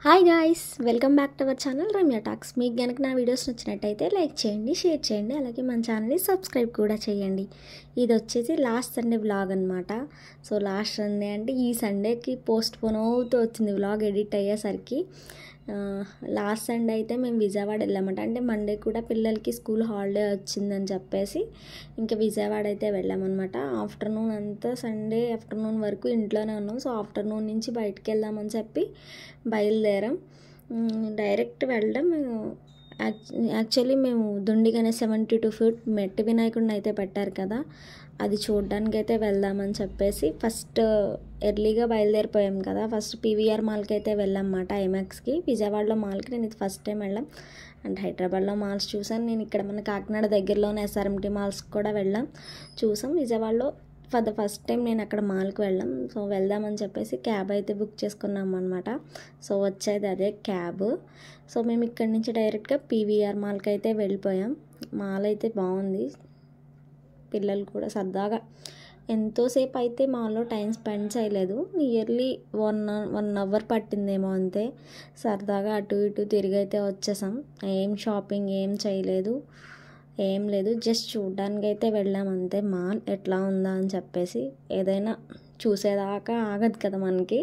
Hi guys, welcome back to our channel Ramya talks. మీకు కనుక నా వీడియోస్ నచ్చినట్టయితే లైక్ చేయండి, షేర్ చేయండి, అలాగే మన ఛానల్ని సబ్స్క్రైబ్ కూడా చేయండి. ఇది వచ్చేసి లాస్ట్ సండే వ్లాగ్ అనమాట. సో లాస్ట్ సండే అంటే ఈ సండేకి పోస్ట్ పోన్ అవుతూ వచ్చింది వ్లాగ్ ఎడిట్ అయ్యేసరికి. లాస్ట్ సండే అయితే మేము విజయవాడ వెళ్ళామంట. అంటే మండే కూడా పిల్లలకి స్కూల్ హాలిడే వచ్చిందని చెప్పేసి ఇంకా విజయవాడ అయితే వెళ్ళామన్నమాట. ఆఫ్టర్నూన్ అంతా సండే ఆఫ్టర్నూన్ వరకు ఇంట్లోనే ఉన్నాం. సో ఆఫ్టర్నూన్ నుంచి బయటికి వెళ్దామని చెప్పి బయలుదేరాం. డైరెక్ట్ వెళ్ళడం యాక్చువల్లీ మేము దుండిగానే 72 ఫీట్ మెట్టి వినాయకుడిని అయితే పెట్టారు కదా, అది చూడడానికి అయితే వెళ్దామని చెప్పేసి ఫస్ట్ ఎర్లీగా బయలుదేరిపోయాం కదా. ఫస్ట్ పీవీఆర్ మాల్కి అయితే వెళ్ళామన్నమాట, ఐమాక్స్కి. విజయవాడలో మాల్కి నేను ఇది ఫస్ట్ టైం వెళ్ళాం. అండ్ హైదరాబాద్లో మాల్స్ చూసాను నేను. ఇక్కడ మన కాకినాడ దగ్గరలోనే ఎస్ఆర్ఎంటీ మాల్స్కి కూడా వెళ్ళాం, చూసాం. విజయవాడలో ఫర్ ద ఫస్ట్ టైం నేను అక్కడ మాల్కి వెళ్ళాం. సో వెళ్దామని చెప్పేసి క్యాబ్ అయితే బుక్ చేసుకున్నాం అనమాట. సో వచ్చేది అదే క్యాబ్. సో మేము ఇక్కడి నుంచి డైరెక్ట్గా పీవీఆర్ మాల్కి అయితే వెళ్ళిపోయాం. మాల్ అయితే బాగుంది, పిల్లలు కూడా సరదాగా ఎంతోసేపు అయితే మాల్లో టైం స్పెండ్ చేయలేదు. నియర్లీ 1 అవర్ పట్టిందేమో అంతే. సరదాగా అటు ఇటు తిరిగి అయితే వచ్చేసాం. ఏం షాపింగ్ ఏం చేయలేదు, ఏం లేదు, జస్ట్ చూడడానికి అయితే వెళ్ళాం అంతే. మాల్ ఎట్లా ఉందా అని చెప్పేసి, ఏదైనా చూసేదాకా ఆగదు కదా మనకి,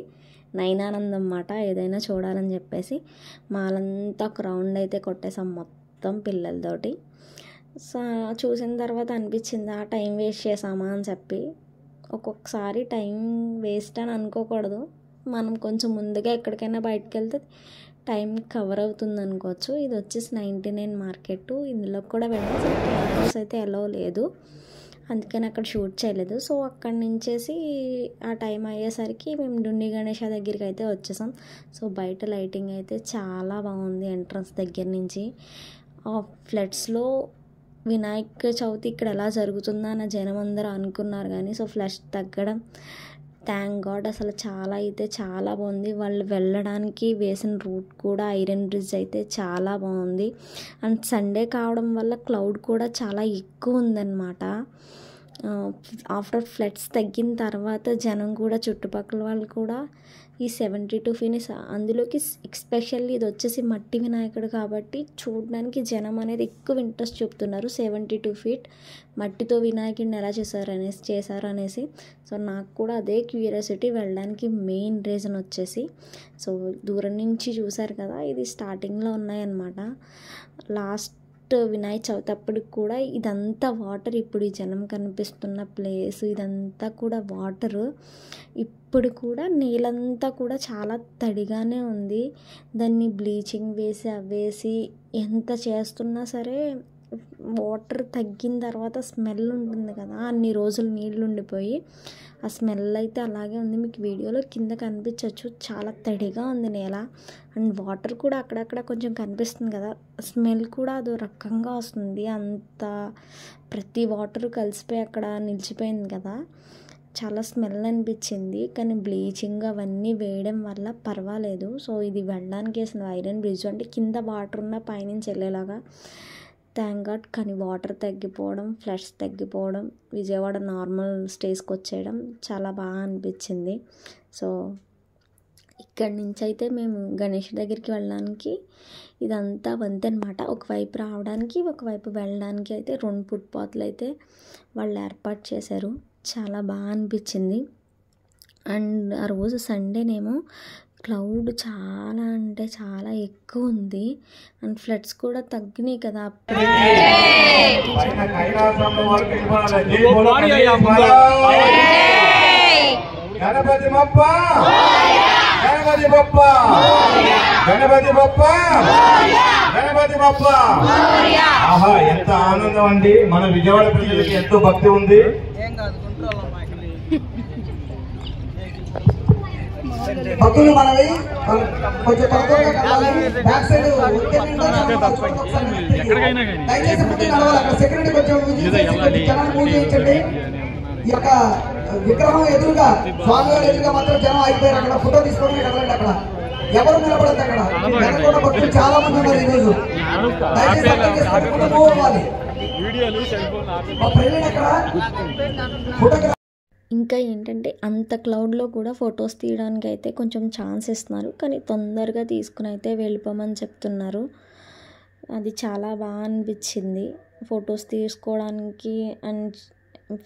నయనానందం అన్నమాట ఏదైనా చూడాలని చెప్పేసి మాల్ అంతా ఒక రౌండ్ అయితే కొట్టేసాం మొత్తం పిల్లలతోటి. సో చూసిన తర్వాత అనిపించింది ఆ టైం వేస్ట్ చేసామా అని చెప్పి. ఒక్కొక్కసారి టైం వేస్ట్ అని అనుకోకూడదు, మనం కొంచెం ముందుగా ఎక్కడికైనా బయటకు వెళ్తే టైం కవర్ అవుతుంది అనుకోవచ్చు. ఇది వచ్చేసి 99 మార్కెట్, ఇందులో కూడా వెళ్ళాం. కెమెరాస్ అయితే ఎలో లేదు, అందుకని అక్కడ షూట్ చేయలేదు. సో అక్కడి నుంచేసి ఆ టైం అయ్యేసరికి మేము డుండి గణేష దగ్గరికి అయితే వచ్చేసాం. సో బయట లైటింగ్ అయితే చాలా బాగుంది, ఎంట్రన్స్ దగ్గర నుంచి. ఫ్లడ్స్లో వినాయక చవితి ఇక్కడ ఎలా జరుగుతుందా అని జనం అందరూ అనుకున్నారు, కానీ సో ఫ్లడ్స్ తగ్గడం థ్యాంక్ గాడ్. అసలు చాలా అయితే చాలా బాగుంది. వాళ్ళు వెళ్ళడానికి వేసిన రూట్ కూడా ఐరన్ బ్రిడ్జ్ అయితే చాలా బాగుంది. అండ్ సండే కావడం వల్ల క్లౌడ్ కూడా చాలా ఎక్కువ ఉందన్నమాట. ఆఫ్టర్ ఫ్లడ్స్ తగ్గిన తర్వాత జనం కూడా, చుట్టుపక్కల వాళ్ళు కూడా ఈ 72 ఫీట్, అందులోకి ఎస్పెషల్లీ ఇది వచ్చేసి మట్టి వినాయకుడు కాబట్టి చూడడానికి జనం అనేది ఎక్కువ ఇంట్రెస్ట్ చూపుతున్నారు. 72 ఫీట్ మట్టితో వినాయకుడిని ఎలా చేశారు అనేసి. సో నాకు కూడా అదే క్యూరియాసిటీ, వెళ్ళడానికి మెయిన్ రీజన్ వచ్చేసి. సో దూరం నుంచి చూసారు కదా, ఇది స్టార్టింగ్లో ఉన్నాయన్నమాట. లాస్ట్ వినాయక చవితి అప్పటికి కూడా ఇదంతా వాటర్, ఇప్పుడు ఈ జనం కనిపిస్తున్న ప్లేస్ ఇదంతా కూడా వాటరు. ఇప్పుడు కూడా నీళ్ళంతా కూడా చాలా తడిగానే ఉంది. దాన్ని బ్లీచింగ్ వేసి అవేసి ఎంత చేస్తున్నా సరే వాటర్ తగ్గిన తర్వాత స్మెల్ ఉంటుంది కదా, అన్ని రోజులు నీళ్ళు ఉండిపోయి ఆ స్మెల్ అయితే అలాగే ఉంది. మీకు వీడియోలో కింద కనిపించవచ్చు, చాలా తడిగా ఉంది నేల. అండ్ వాటర్ కూడా అక్కడక్కడ కొంచెం కనిపిస్తుంది కదా, స్మెల్ కూడా అదో రకంగా వస్తుంది. అంత ప్రతి వాటర్ కలిసిపోయి అక్కడ నిలిచిపోయింది కదా, చాలా స్మెల్ అనిపించింది. కానీ బ్లీచింగ్ అవన్నీ వేయడం వల్ల పర్వాలేదు. సో ఇది వెళ్ళడానికి వేసిన ఐరన్ బ్రిడ్జ్, అంటే కింద వాటర్ ఉన్న పైనుంచి వెళ్ళేలాగా. Thank God. కానీ వాటర్ తగ్గిపోవడం, ఫ్లడ్స్ తగ్గిపోవడం, విజయవాడ నార్మల్ స్టేజ్కి వచ్చేయడం చాలా బాగా అనిపించింది. సో ఇక్కడి నుంచి అయితే మేము గణేష్ దగ్గరికి వెళ్ళడానికి ఇదంతా వంతెన అనమాట. ఒకవైపు రావడానికి ఒకవైపు వెళ్ళడానికి అయితే 2 ఫుట్పాత్లు అయితే వాళ్ళు ఏర్పాటు చేశారు. చాలా బాగా అనిపించింది. అండ్ ఆ రోజు సండేనేమో క్లౌడ్ చాలా అంటే చాలా ఎక్కువ ఉంది. అండ్ ఫ్లడ్స్ కూడా తగ్గినాయి కదా అప్పుడు. గణపతి బప్ప, గణపతి బప్ప, గణపతి బప్ప, గణపతి బప్ప. ఆహా, ఎంత ఆనందం అండి. మన విజయవాడ ప్రజలకి ఎంతో భక్తి ఉంది. భక్తులు మనవి కొంచెం బ్యాక్ సైడ్ దయచేసి ముందు నడవాలి. అక్కడ సెక్యూరిటీ కొంచెం జనాన్ని మూవ్ చేయించండి. ఈ యొక్క విగ్రహం ఎదురుగా, స్వామివారి ఎదురుగా మాత్రం జనం అయిపోయారు. అక్కడ ఫోటో తీసుకోవడం వెళ్ళండి. అక్కడ ఎవరు నిలబడద్దు. అక్కడ వెనకుండా భక్తులు చాలా మంది ఉన్నారు ఈరోజు. దయచేసి మూవ్ అవ్వాలి. మా ప్రజలు అక్కడ ఫోటోగ్రాఫ్ ఇంకా ఏంటంటే అంత క్లౌడ్లో కూడా ఫొటోస్ తీయడానికి అయితే కొంచెం ఛాన్స్ ఇస్తున్నారు, కానీ తొందరగా తీసుకుని అయితే వెళ్ళిపోమని చెప్తున్నారు. అది చాలా బాగా అనిపించింది. ఫొటోస్ తీసుకోవడానికి అండ్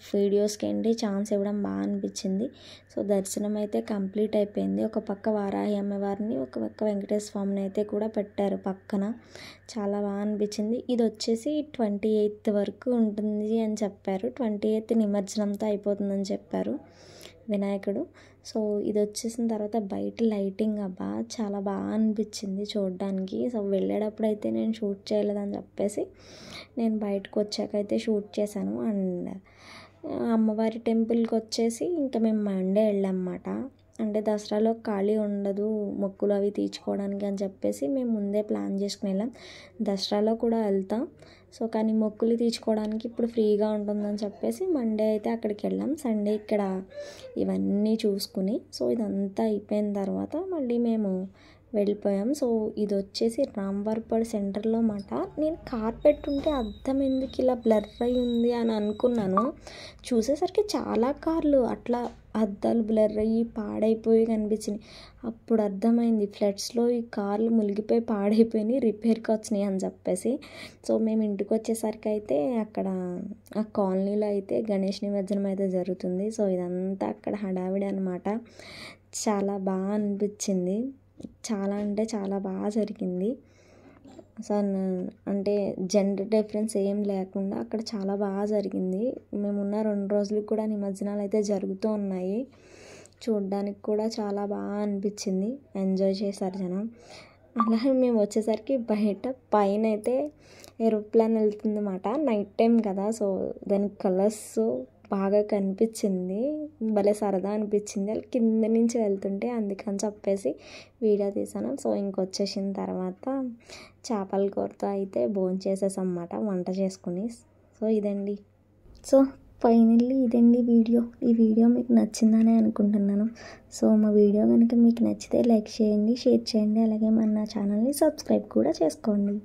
వీడియోస్కి ఏంటి ఛాన్స్ ఇవ్వడం బాగా అనిపించింది. సో దర్శనం అయితే కంప్లీట్ అయిపోయింది. ఒక పక్క వారాహి అమ్మవారిని, ఒక పక్క వెంకటేశ్వర స్వామిని అయితే కూడా పెట్టారు పక్కన. చాలా బాగా అనిపించింది. ఇది వచ్చేసి 28th వరకు ఉంటుంది అని చెప్పారు. 28th నిమజ్జనంతో అయిపోతుందని చెప్పారు వినాయకుడు. సో ఇది వచ్చేసిన తర్వాత బయట లైటింగ్ అబ్బా చాలా బాగా అనిపించింది చూడడానికి. సో వెళ్ళేటప్పుడు అయితే నేను షూట్ చేయలేదని చెప్పేసి నేను బయటకు వచ్చాకైతే షూట్ చేశాను. అండ్ అమ్మవారి టెంపుల్కి వచ్చేసి ఇంకా మేము మండే వెళ్ళామన్నమాట. అంటే దసరాలో ఖాళీ ఉండదు మొక్కులు అవి తీర్చుకోవడానికి అని చెప్పేసి మేము ముందే ప్లాన్ చేసుకుని వెళ్ళాం. దసరాలో కూడా వెళ్తాం, సో కానీ మొక్కులు తీర్చుకోవడానికి ఇప్పుడు ఫ్రీగా ఉంటుందని చెప్పేసి మండే అయితే అక్కడికి వెళ్ళాం. సండే ఇక్కడ ఇవన్నీ చూసుకుని సో ఇదంతా అయిపోయిన తర్వాత మళ్ళీ మేము వెళ్ళిపోయాం. సో ఇది వచ్చేసి రాంవర్పడ్ సెంటర్లో మాట. నేను కార్ పెట్టుంటే అద్దం ఎందుకు ఇలా బ్లర్ అయి ఉంది అని అనుకున్నాను. చూసేసరికి చాలా కార్లు అట్లా అద్దాలు బ్లర్ అయ్యి పాడైపోయి కనిపించినాయి. అప్పుడు అర్థమైంది ఫ్లడ్స్లో ఈ కార్లు మునిగిపోయి పాడైపోయినాయి, రిపేర్కి వచ్చినాయి అని చెప్పేసి. సో మేము ఇంటికి వచ్చేసరికి అయితే అక్కడ ఆ కాలనీలో అయితే గణేష్ నిమజ్జనం అయితే జరుగుతుంది. సో ఇదంతా అక్కడ హడావిడి అనమాట. చాలా బాగా అనిపించింది. చాలా అంటే చాలా బాగా జరిగింది. సో అంటే జెండర్ డిఫరెన్స్ ఏం లేకుండా అక్కడ చాలా బాగా జరిగింది. మేమున్న 2 రోజులకు కూడా నిమజ్జనాలు అయితే జరుగుతూ ఉన్నాయి. చూడడానికి కూడా చాలా బాగా అనిపించింది. ఎంజాయ్ చేశారు జనం. అలాగే మేము వచ్చేసరికి బయట పైన అయితే ఏరోప్లేన్ వెళ్తుంది అన్నమాట. నైట్ టైం కదా, సో దాని కలర్స్ బాగా కనిపించింది. భలే సరదా అనిపించింది. వాళ్ళు కింద నుంచి వెళ్తుంటే అందుకని చెప్పేసి వీడియో తీసాను. సో ఇంకొచ్చేసిన తర్వాత చేపల కూరతో అయితే భోంచేసేసాం అన్నమాట వంట చేసుకుని. సో ఇదండి. సో ఫైనల్లీ ఇదండి వీడియో. ఈ వీడియో మీకు నచ్చిందని అనుకుంటున్నాను. సో మా వీడియో కనుక మీకు నచ్చితే లైక్ చేయండి, షేర్ చేయండి, అలాగే మన ఛానల్ని సబ్స్క్రైబ్ కూడా చేసుకోండి.